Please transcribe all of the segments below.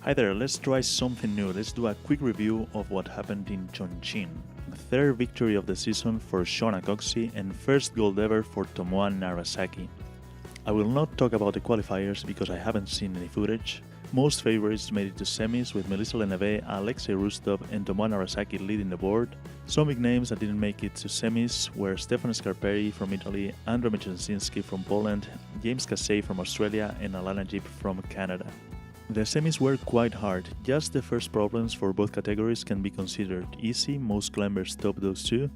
Hi there, let's try something new. Let's do a quick review of what happened in Chongqing. Third victory of the season for Shona Coxie and first gold ever for Tomoa Narasaki. I will not talk about the qualifiers because I haven't seen any footage. Most favorites made it to semis with Melissa Leneve, Alexei Rustov and Tomoa Narasaki leading the board. Some big names that didn't make it to semis were Stefano Scarperi from Italy, Andrzej Mierzęcinski from Poland, James Casey from Australia and Alana Jeep from Canada. The semis were quite hard. Just the first problems for both categories can be considered easy, most climbers topped those two,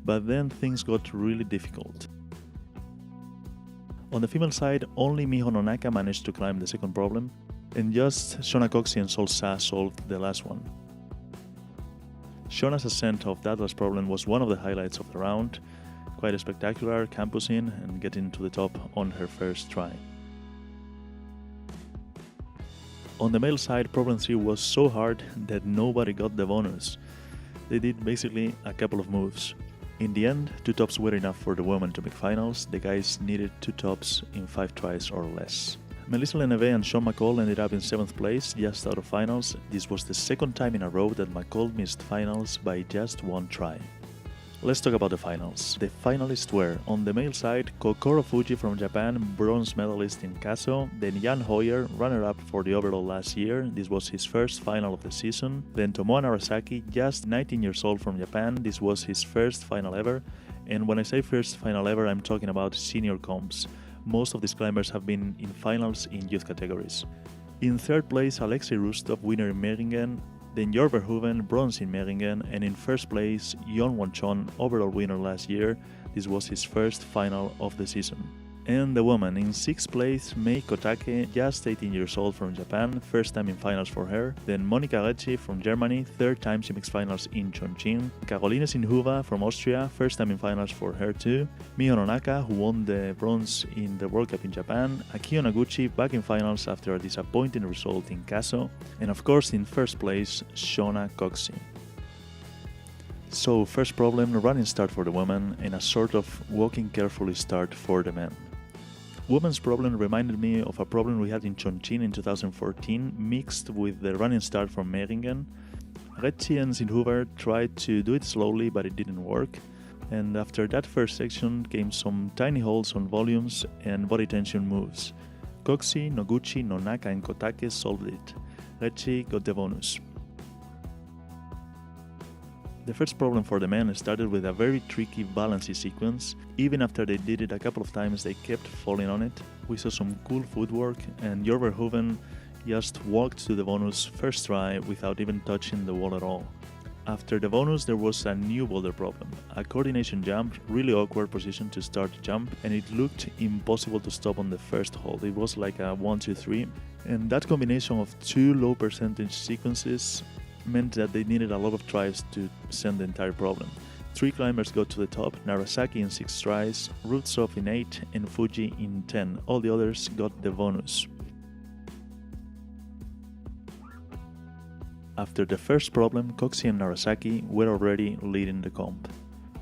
but then things got really difficult. On the female side, only Miho Nonaka managed to climb the second problem, and just Shona Coxie and Sol Sa solved the last one. Shona's ascent of that last problem was one of the highlights of the round, quite a spectacular campusing and getting to the top on her first try. On the male side, problem 3 was so hard that nobody got the bonus. They did basically a couple of moves. In the end, 2 tops were enough for the women to make finals. The guys needed 2 tops in 5 tries or less. Melissa Leneve and Sean McCall ended up in 7th place, just out of finals. This was the second time in a row that McCall missed finals by just 1 try. Let's talk about the finals. The finalists were, on the male side, Kokoro Fuji from Japan, bronze medalist in Kaso, then Jan Hoyer, runner-up for the overall last year, this was his first final of the season, then Tomoa Narasaki, just 19 years old from Japan, this was his first final ever, and when I say first final ever, I'm talking about senior comps. Most of these climbers have been in finals in youth categories. In 3rd place, Alexei Rustov, winner in Meringen, then Jor Verhoeven, bronze in Meringen, and in 1st place, Yon Wonchon, overall winner last year. This was his first final of the season. And the woman, in 6th place, Mei Kotake, just 18 years old from Japan, first time in finals for her. Then Monika Recci from Germany, 3rd time she makes finals in Chongqing. Caroline Sinhuva from Austria, first time in finals for her too. Miho Nonaka, who won the bronze in the World Cup in Japan. Akio Noguchi, back in finals after a disappointing result in Kaso. And of course, in 1st place, Shona Coxie. So, first problem, running start for the women, and a sort of walking carefully start for the men. Women's problem reminded me of a problem we had in Chongqing in 2014, mixed with the running start from Meringen. Recci and Sinhuber tried to do it slowly, but it didn't work. And after that first section came some tiny holes on volumes and body tension moves. Coxie, Noguchi, Nonaka and Kotake solved it. Recci got the bonus. The first problem for the men started with a very tricky balancing sequence. Even after they did it a couple of times, they kept falling on it. We saw some cool footwork, and Jor Verhoeven just walked to the bonus first try without even touching the wall at all. After the bonus, there was a new boulder problem. A coordination jump, really awkward position to start the jump, and it looked impossible to stop on the first hold. It was like a 1-2-3, and that combination of 2 low percentage sequences meant that they needed a lot of tries to send the entire problem. 3 climbers got to the top, Narasaki in 6 tries, Rustov in 8 and Fuji in 10. All the others got the bonus. After the first problem, Coxie and Narasaki were already leading the comp.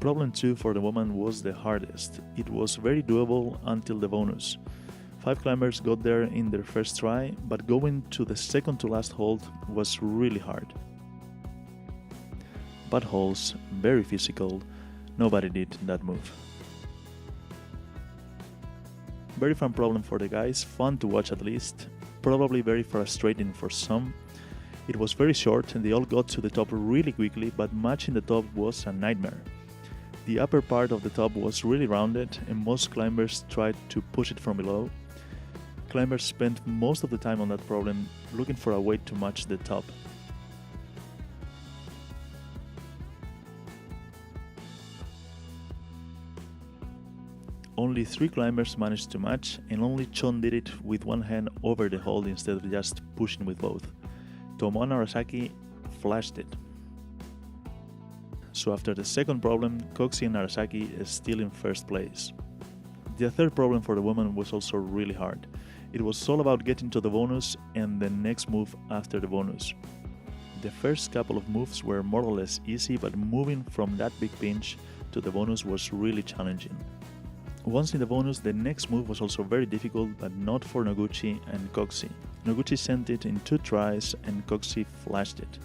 Problem 2 for the woman was the hardest. It was very doable until the bonus. 5 climbers got there in their first try, but going to the second to last hold was really hard. Bad holes, very physical, nobody did that move. Very fun problem for the guys, fun to watch at least, probably very frustrating for some. It was very short and they all got to the top really quickly, but matching the top was a nightmare. The upper part of the top was really rounded and most climbers tried to push it from below. Climbers spent most of the time on that problem looking for a way to match the top. Only 3 climbers managed to match, and only Chon did it with one hand over the hold instead of just pushing with both. Tomoa Narasaki flashed it. So after the second problem, Coxie and Narasaki is still in first place. The third problem for the woman was also really hard. It was all about getting to the bonus and the next move after the bonus. The first couple of moves were more or less easy, but moving from that big pinch to the bonus was really challenging. Once in the bonus, the next move was also very difficult, but not for Noguchi and Coxie. Noguchi sent it in 2 tries and Coxie flashed it.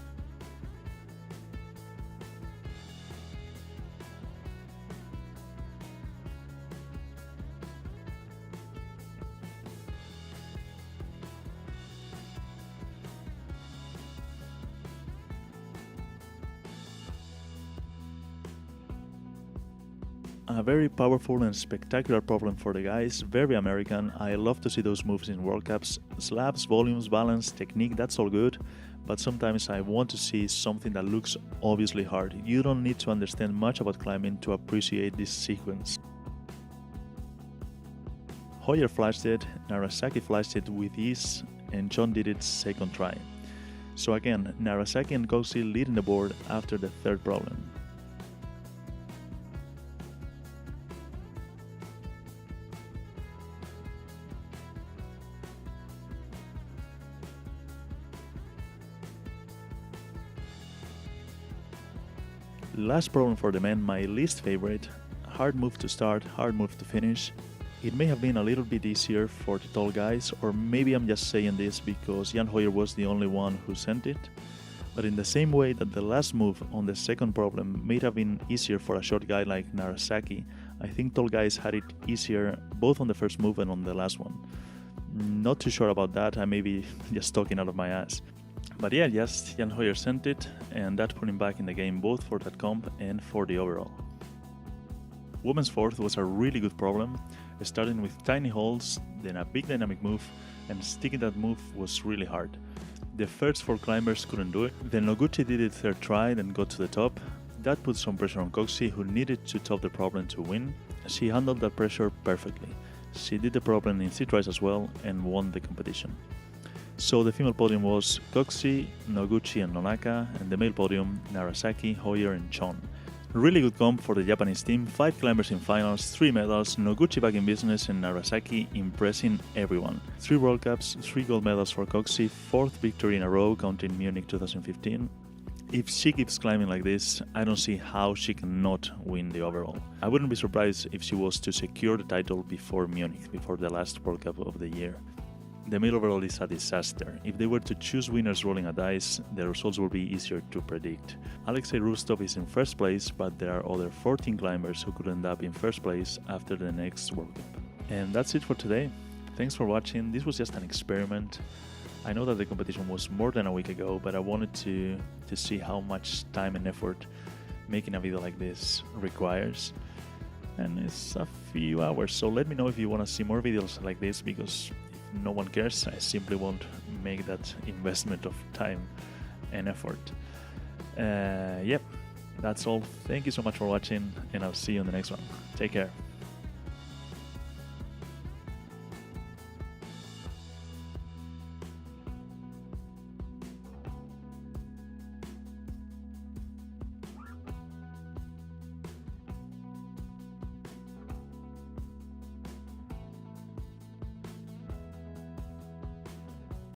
A very powerful and spectacular problem for the guys, very American. I love to see those moves in World Cups. Slabs, volumes, balance, technique, that's all good, but sometimes I want to see something that looks obviously hard. You don't need to understand much about climbing to appreciate this sequence. Hoyer flashed it, Narasaki flashed it with ease, and John did it second try. So again, Narasaki and Coxie leading the board after the third problem. Last problem for the men, my least favorite. Hard move to start, hard move to finish. It may have been a little bit easier for the tall guys, or maybe I'm just saying this because Jan Hoyer was the only one who sent it. But in the same way that the last move on the second problem may have been easier for a short guy like Narasaki, I think tall guys had it easier both on the first move and on the last one. Not too sure about that, I may be just talking out of my ass. But yeah, yes, Jan Hoyer sent it, and that put him back in the game both for that comp and for the overall. Women's fourth was a really good problem, starting with tiny holes, then a big dynamic move, and sticking that move was really hard. The first 4 climbers couldn't do it, then Noguchi did it third try, then got to the top. That put some pressure on Coxie, who needed to top the problem to win. She handled that pressure perfectly. She did the problem in 3 tries as well, and won the competition. So the female podium was Coxie, Noguchi and Nonaka, and the male podium Narasaki, Hoyer and Chon. Really good comp for the Japanese team, 5 climbers in finals, 3 medals, Noguchi back in business and Narasaki impressing everyone. 3 World Cups, 3 gold medals for Coxie, 4th victory in a row counting Munich 2015. If she keeps climbing like this, I don't see how she cannot win the overall. I wouldn't be surprised if she was to secure the title before Munich, before the last World Cup of the year. The male overall is a disaster. If they were to choose winners rolling a dice, the results will be easier to predict. Alexei Rustov is in first place, but there are other 14 climbers who could end up in first place after the next World Cup. And that's it for today. Thanks for watching. This was just an experiment. I know that the competition was more than a week ago, but I wanted to see how much time and effort making a video like this requires. And it's a few hours, so let me know if you want to see more videos like this, because no one cares, I simply won't make that investment of time and effort. Yep, that's all. Thank you so much for watching, and I'll see you in the next one. Take care.